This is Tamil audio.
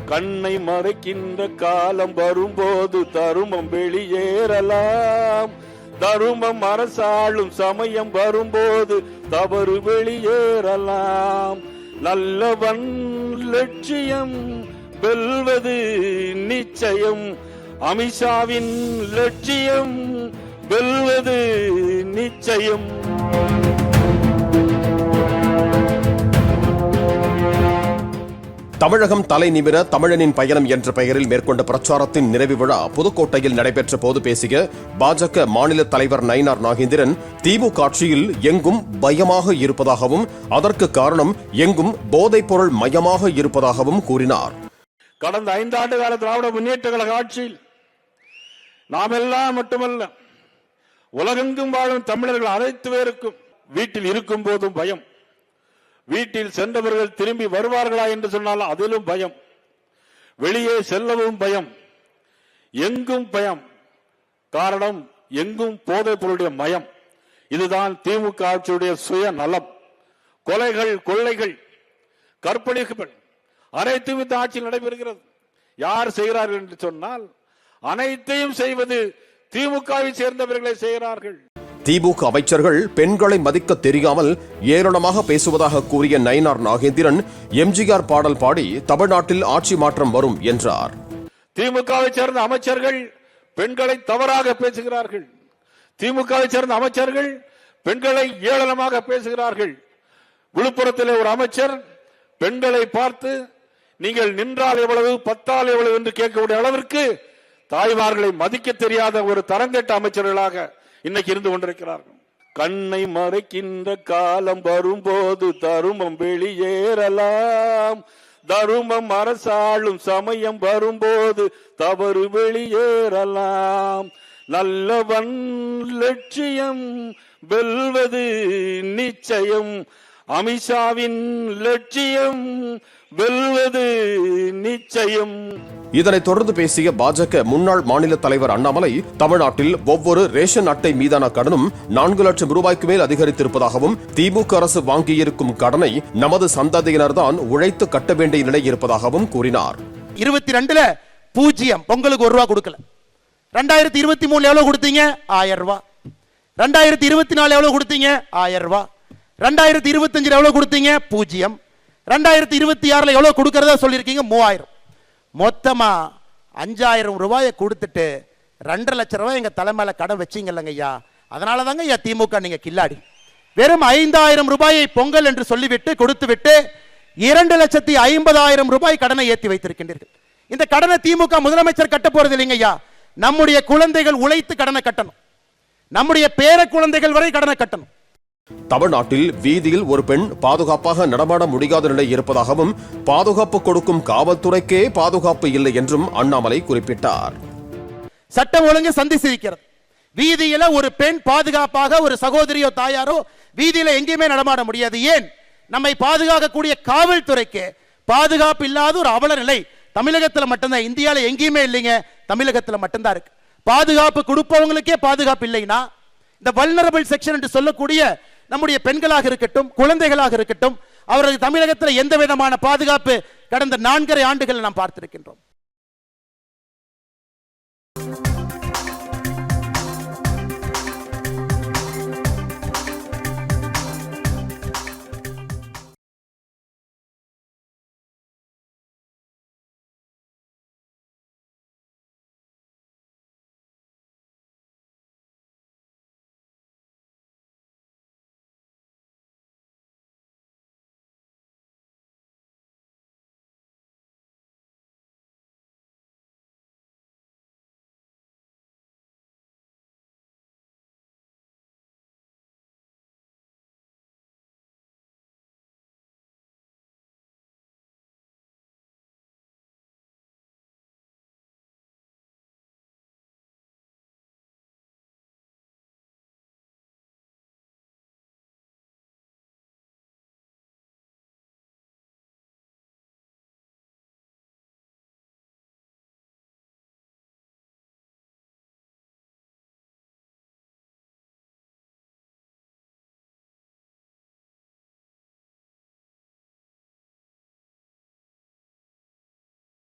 கண்ணை மறைக்கின்ற காலம் வரும்போது தருமம் வெளியேறலாம். தருமம் அரசாளும் சமயம் வரும்போது தவறு வெளியேறலாம். நல்லவன் லட்சியம் வெல்வது நிச்சயம். அமித்ஷாவின் லட்சியம் வெல்வது நிச்சயம். தமிழகம் தலை நிமிர தமிழனின் பயணம் என்ற பெயரில் மேற்கொண்ட பிரச்சாரத்தின் நிறைவு விழா புதுக்கோட்டையில் நடைபெற்ற போது பேசிய பாஜக மாநில தலைவர் நயினார் நாகேந்திரன், திமுக ஆட்சியில் எங்கும் பயமாக இருப்பதாகவும் அதற்கு காரணம் எங்கும் போதைப் பொருள் மயமாக இருப்பதாகவும் கூறினார். கடந்த 5 ஆண்டு கால திராவிட முன்னேற்ற கழக ஆட்சியில் நாம் எல்லாம் மட்டுமல்ல, உலகெங்கும் வாழும் தமிழர்கள் அனைத்து பேருக்கும் வீட்டில் இருக்கும் போதும் பயம். வீட்டில் சென்றவர்கள் திரும்பி வருவார்களா என்று சொன்னால் அதிலும் பயம். வெளியே செல்லவும் பயம். எங்கும் பயம். காரணம் எங்கும் போதைப் பொருளுடைய மயம். இதுதான் திமுக ஆட்சியுடைய சுய நலம். கொலைகள், கொள்ளைகள், கற்பழிப்புகள் அனைத்தும் இந்த ஆட்சியில் நடைபெறுகிறது. யார் செய்கிறார்கள் என்று சொன்னால் அனைத்தையும் செய்வது திமுகவை சேர்ந்தவர்களை செய்கிறார்கள். திமுக அமைச்சர்கள் பெண்களை மதிக்க தெரியாமல் ஏளனமாக பேசுவதாக கூறிய நயினார் நாகேந்திரன், எம்ஜிஆர் பாடல் பாடி தமிழ்நாட்டில் ஆட்சி மாற்றம் வரும் என்றார். திமுகவை சேர்ந்த அமைச்சர்கள் பெண்களை தவறாக பேசுகிறார்கள். திமுகவை சேர்ந்த அமைச்சர்கள் பெண்களை ஏளனமாக பேசுகிறார்கள். விழுப்புரத்தில் ஒரு அமைச்சர் பெண்களை பார்த்து நீங்கள் நின்றால் எவ்வளவு, பத்தால் எவ்வளவு என்று கேட்கக்கூடிய அளவிற்கு தாய்மார்களை மதிக்க தெரியாத ஒரு தரங்கெட்ட அமைச்சர்களாக இன்னைக்கு இருந்து கொண்டிருக்கிறார்கள். கண்ணை மறைக்கின்ற காலம் வரும்போது தருமம் வெளியேறலாம். தருமம் அரசாளும் சமயம் வரும்போது தவறு வெளியேறலாம். நல்லவன் லட்சியம் வெல்வது நிச்சயம். அமித்ஷாவின் லட்சியம் வெல்வது நிச்சயம். இதனைத் தொடர்ந்து பேசிய பாஜக முன்னாள் மாநில தலைவர் அண்ணாமலை, தமிழ்நாட்டில் ஒவ்வொரு ரேஷன் அட்டை மீதான கடனும் 4 லட்சம் ரூபாய்க்கு மேல் அதிகரித்திருப்பதாகவும் திமுக அரசு வாங்கியிருக்கும் கடனை நமது சந்ததியினர்தான் உழைத்து கட்ட வேண்டிய நிலை இருப்பதாகவும் கூறினார். 22ல 0 பொங்கலுக்கு 1 ரூபா கொடுக்கல. 2023 எவ்வளவு கொடுத்தீங்க? 1000 ரூபாய். 2024 எவ்வளவு கொடுத்தீங்க? 1000 ரூபாய். 2025 எவ்வளவு கொடுத்தீங்க? 0. 2026 எவ்வளவு கொடுக்கறதா சொல்லிருக்கீங்க? 3000. மொத்தமா 5000 ரூபாயை கொடுத்துட்டு 2.5 லட்சம் ரூபாய் எங்க தலைமையில கடன் வச்சீங்கல்லங்க ஐயா. அதனால தாங்க ஐயா திமுக நீங்க கில்லாடி. வெறும் 5000 ரூபாயை பொங்கல் என்று சொல்லிவிட்டு கொடுத்துவிட்டு 2,50,000 ரூபாய் கடனை ஏற்றி வைத்திருக்கின்றீர்கள். இந்த கடனை திமுக முதலமைச்சர் கட்ட போறது இல்லைங்க ஐயா. நம்முடைய குழந்தைகள் உழைத்து கடனை கட்டணும். நம்முடைய பேர குழந்தைகள் வரை கடனை கட்டணும். தமிழ்நாட்டில் வீதியில் ஒரு பெண் பாதுகாப்பாக நடமாட முடியாத நிலை இருப்பதாகவும் பாதுகாப்பு கொடுக்கும் காவல்துறைக்கே பாதுகாப்பு இல்லை என்றும் அண்ணாமலை குறிப்பிட்டார். சட்டம் ஒழுங்கு சந்திச்சிருக்கிறது. வீதியில ஒரு பெண் பாதுகாப்பாக ஒரு சகோதரியோ தாயாரோ வீதியில எங்கேயுமே நடமாட முடியாது. ஏன்? நம்மை பாதுகாக்கக்கூடிய காவல்துறைக்கு பாதுகாப்பு இல்லாத ஒரு அவல நிலை தமிழகத்தில் மட்டும்தான். இந்தியாவில் எங்கேயுமே இல்லைங்க, தமிழகத்தில் மட்டும்தான் இருக்கு. பாதுகாப்பு கொடுப்பவங்களுக்கே பாதுகாப்பு இல்லைன்னா இந்த வல்னரபிள் செக்ஷன் என்று சொல்லக்கூடிய நம்முடைய பெண்களாக இருக்கட்டும், குழந்தைகளாக இருக்கட்டும், அவர்கள் தமிழகத்தில் எந்த விதமான பாதுகாப்பு கடந்த 4.5 ஆண்டுகள் நாம் பார்த்திருக்கின்றோம்.